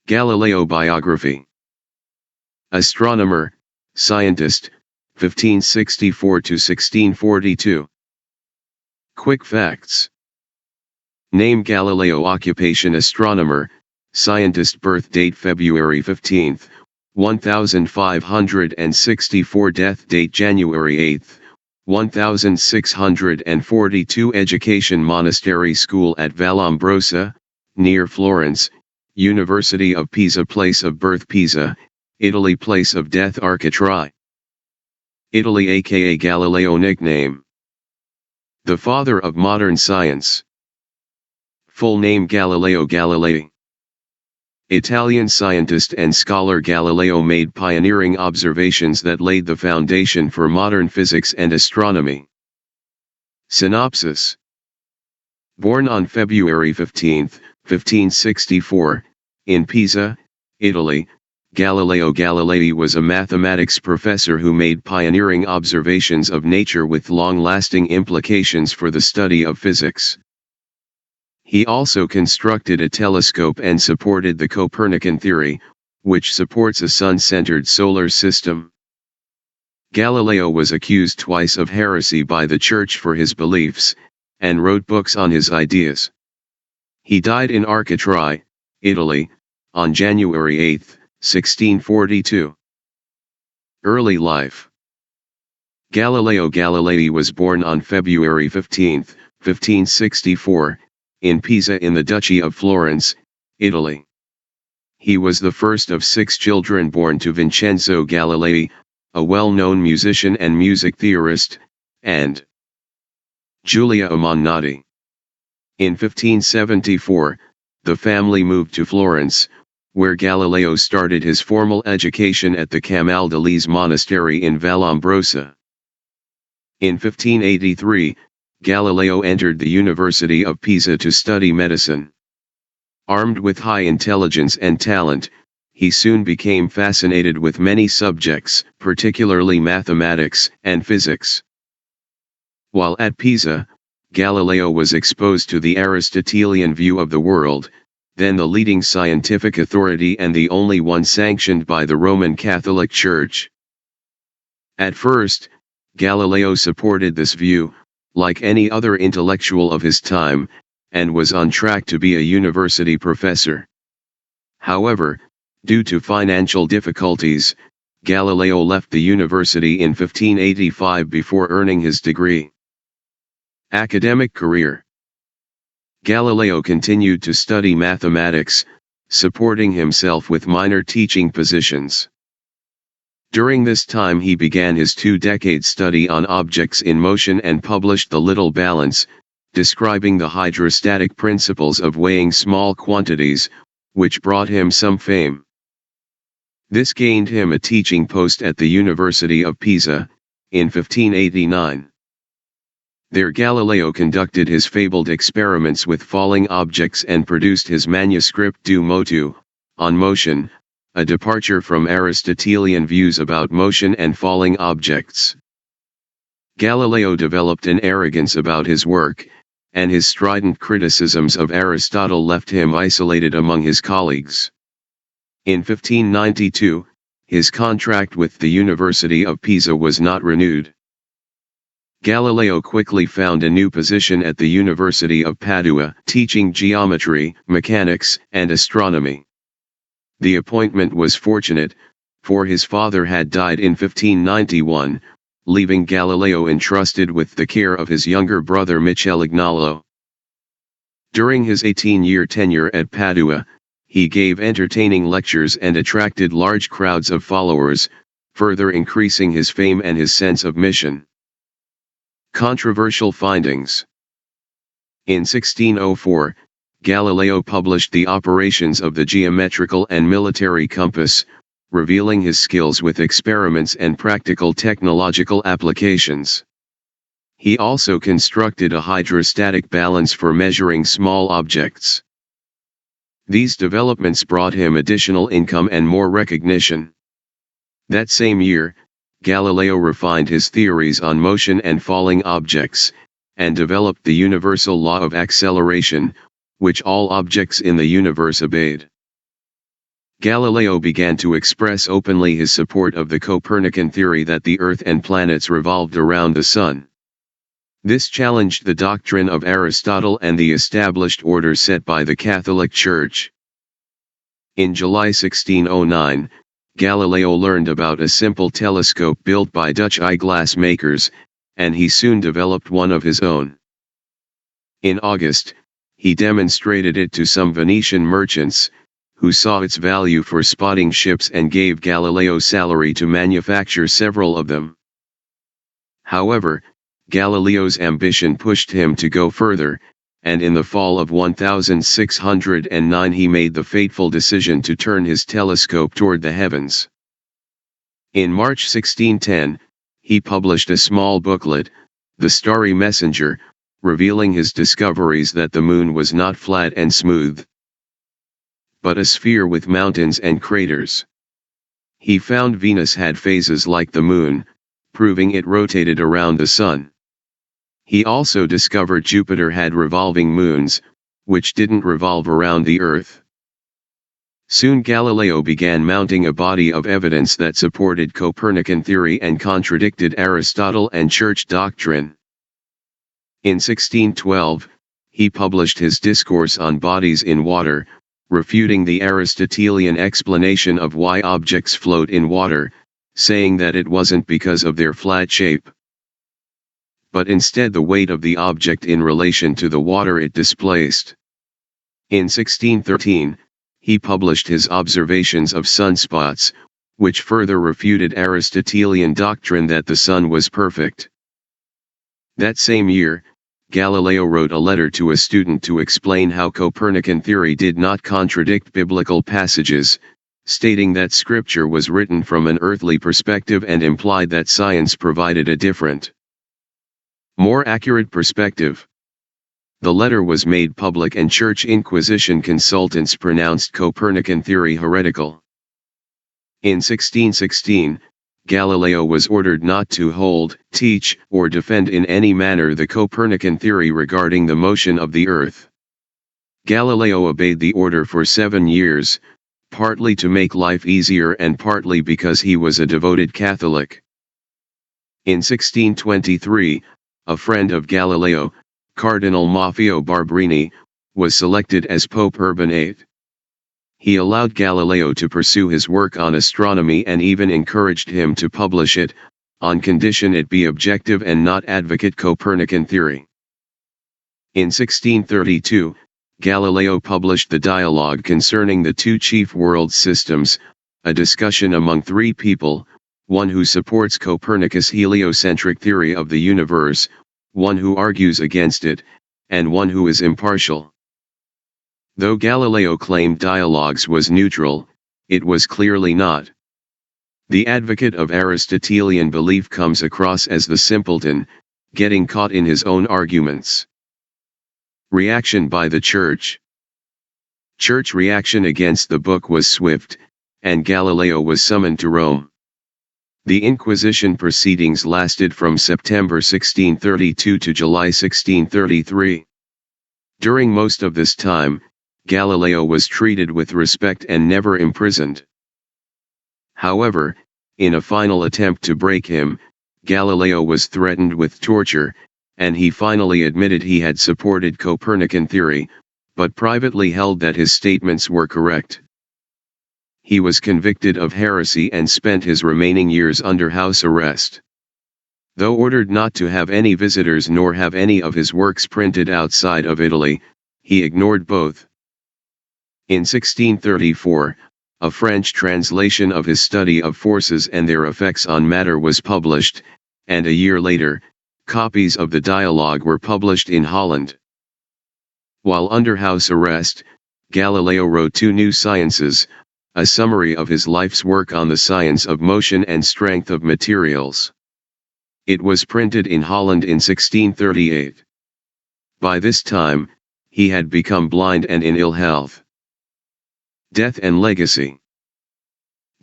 Galileo biography. Astronomer, scientist, 1564 to 1642. Quick facts. Name Galileo. Occupation astronomer, scientist. Birth date February 15, 1564. Death date January 8, 1642. Education monastery school at Vallombrosa, near Florence, University of Pisa. Place of birth Pisa, Italy. Place of death Arcatraz, Italy. Aka Galileo. Nickname: the father of modern science. Full name Galileo Galilei. Italian scientist and scholar. Galileo made pioneering observations that laid the foundation for modern physics and astronomy. Synopsis. Born on February 15, 1564, in Pisa, Italy, Galileo Galilei was a mathematics professor who made pioneering observations of nature with long-lasting implications for the study of physics. He also constructed a telescope and supported the Copernican theory, which supports a sun-centered solar system. Galileo was accused twice of heresy by the Church for his beliefs, and wrote books on his ideas. He died in Arcatraz, Italy, on January 8, 1642. Early life. Galileo Galilei was born on February 15, 1564, in Pisa in the Duchy of Florence, Italy. He was the first of 6 children born to Vincenzo Galilei, a well-known musician and music theorist, and Giulia Ammannati. In 1574, the family moved to Florence, where Galileo started his formal education at the Camaldolese monastery in Vallombrosa. In 1583, Galileo entered the University of Pisa to study medicine. Armed with high intelligence and talent, he soon became fascinated with many subjects, particularly mathematics and physics. While at Pisa, Galileo was exposed to the Aristotelian view of the world, then the leading scientific authority and the only one sanctioned by the Roman Catholic Church. At first, Galileo supported this view, like any other intellectual of his time, and was on track to be a university professor. However, due to financial difficulties, Galileo left the university in 1585 before earning his degree. Academic career. Galileo continued to study mathematics, supporting himself with minor teaching positions. During this time he began his 2-decade study on objects in motion and published The Little Balance, describing the hydrostatic principles of weighing small quantities, which brought him some fame. This gained him a teaching post at the University of Pisa, in 1589. There Galileo conducted his fabled experiments with falling objects and produced his manuscript De Motu, on motion, a departure from Aristotelian views about motion and falling objects. Galileo developed an arrogance about his work, and his strident criticisms of Aristotle left him isolated among his colleagues. In 1592, his contract with the University of Pisa was not renewed. Galileo quickly found a new position at the University of Padua, teaching geometry, mechanics, and astronomy. The appointment was fortunate, for his father had died in 1591, leaving Galileo entrusted with the care of his younger brother Michelagnolo. During his 18-year tenure at Padua, he gave entertaining lectures and attracted large crowds of followers, further increasing his fame and his sense of mission. Controversial findings. In 1604, Galileo published the operations of the geometrical and military compass, revealing his skills with experiments and practical technological applications. He also constructed a hydrostatic balance for measuring small objects. These developments brought him additional income and more recognition. That same year, Galileo refined his theories on motion and falling objects, and developed the universal law of acceleration, which all objects in the universe obeyed. Galileo began to express openly his support of the Copernican theory that the Earth and planets revolved around the Sun. This challenged the doctrine of Aristotle and the established order set by the Catholic Church. In July 1609, Galileo learned about a simple telescope built by Dutch eyeglass makers, and he soon developed one of his own. In August, he demonstrated it to some Venetian merchants, who saw its value for spotting ships and gave Galileo salary to manufacture several of them. However, Galileo's ambition pushed him to go further, and in the fall of 1609 he made the fateful decision to turn his telescope toward the heavens. In March 1610, he published a small booklet, The Starry Messenger, revealing his discoveries that the moon was not flat and smooth, but a sphere with mountains and craters. He found Venus had phases like the moon, proving it rotated around the sun. He also discovered Jupiter had revolving moons, which didn't revolve around the Earth. Soon Galileo began mounting a body of evidence that supported Copernican theory and contradicted Aristotle and church doctrine. In 1612, he published his Discourse on Bodies in Water, refuting the Aristotelian explanation of why objects float in water, saying that it wasn't because of their flat shape, but instead the weight of the object in relation to the water it displaced. In 1613, he published his Observations of Sunspots, which further refuted Aristotelian doctrine that the sun was perfect. That same year, Galileo wrote a letter to a student to explain how Copernican theory did not contradict biblical passages, stating that scripture was written from an earthly perspective and implied that science provided a different, more accurate perspective. The letter was made public and Church Inquisition consultants pronounced Copernican theory heretical. In 1616, Galileo was ordered not to hold, teach, or defend in any manner the Copernican theory regarding the motion of the Earth. Galileo obeyed the order for 7 years, partly to make life easier and partly because he was a devoted Catholic. In 1623, a friend of Galileo, Cardinal Maffeo Barberini, was selected as Pope Urban VIII. He allowed Galileo to pursue his work on astronomy and even encouraged him to publish it, on condition it be objective and not advocate Copernican theory. In 1632, Galileo published the Dialogue concerning the two chief world systems, a discussion among 3 people, one who supports Copernicus' heliocentric theory of the universe, one who argues against it, and one who is impartial. Though Galileo claimed Dialogues was neutral, it was clearly not. The advocate of Aristotelian belief comes across as the simpleton, getting caught in his own arguments. Reaction by the Church. Church reaction against the book was swift, and Galileo was summoned to Rome. The Inquisition proceedings lasted from September 1632 to July 1633. During most of this time, Galileo was treated with respect and never imprisoned. However, in a final attempt to break him, Galileo was threatened with torture, and he finally admitted he had supported Copernican theory, but privately held that his statements were correct. He was convicted of heresy and spent his remaining years under house arrest. Though ordered not to have any visitors nor have any of his works printed outside of Italy, he ignored both. In 1634, a French translation of his study of forces and their effects on matter was published, and a year later, copies of the Dialogue were published in Holland. While under house arrest, Galileo wrote 2 new sciences, a summary of his life's work on the science of motion and strength of materials. It was printed in Holland in 1638. By this time, he had become blind and in ill health. Death and legacy.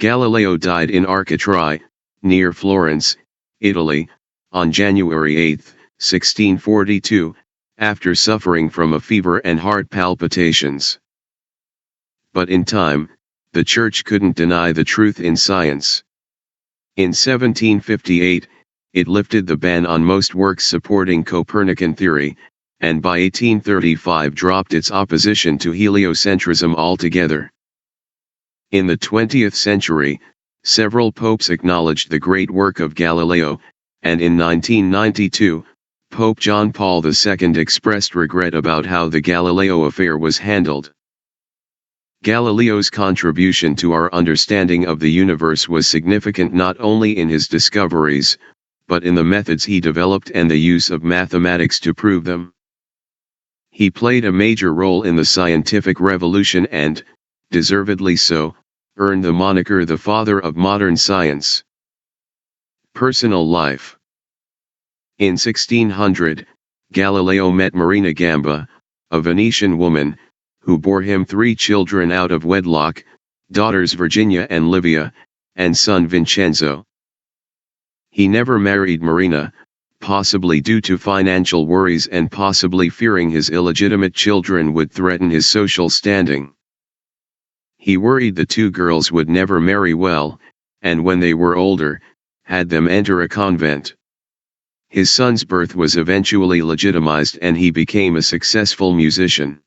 Galileo died in Arcetri, near Florence, Italy, on January 8, 1642, after suffering from a fever and heart palpitations. But in time, the Church couldn't deny the truth in science. In 1758, it lifted the ban on most works supporting Copernican theory, and by 1835 dropped its opposition to heliocentrism altogether. In the 20th century, several popes acknowledged the great work of Galileo, and in 1992, Pope John Paul II expressed regret about how the Galileo affair was handled. Galileo's contribution to our understanding of the universe was significant not only in his discoveries, but in the methods he developed and the use of mathematics to prove them. He played a major role in the scientific revolution and, deservedly so, earned the moniker the father of modern science. Personal life. In 1600, Galileo met Marina Gamba, a Venetian woman, who bore him 3 children out of wedlock, daughters Virginia and Livia, and son Vincenzo. He never married Marina, possibly due to financial worries and possibly fearing his illegitimate children would threaten his social standing. He worried the 2 girls would never marry well, and when they were older, had them enter a convent. His son's birth was eventually legitimized and he became a successful musician.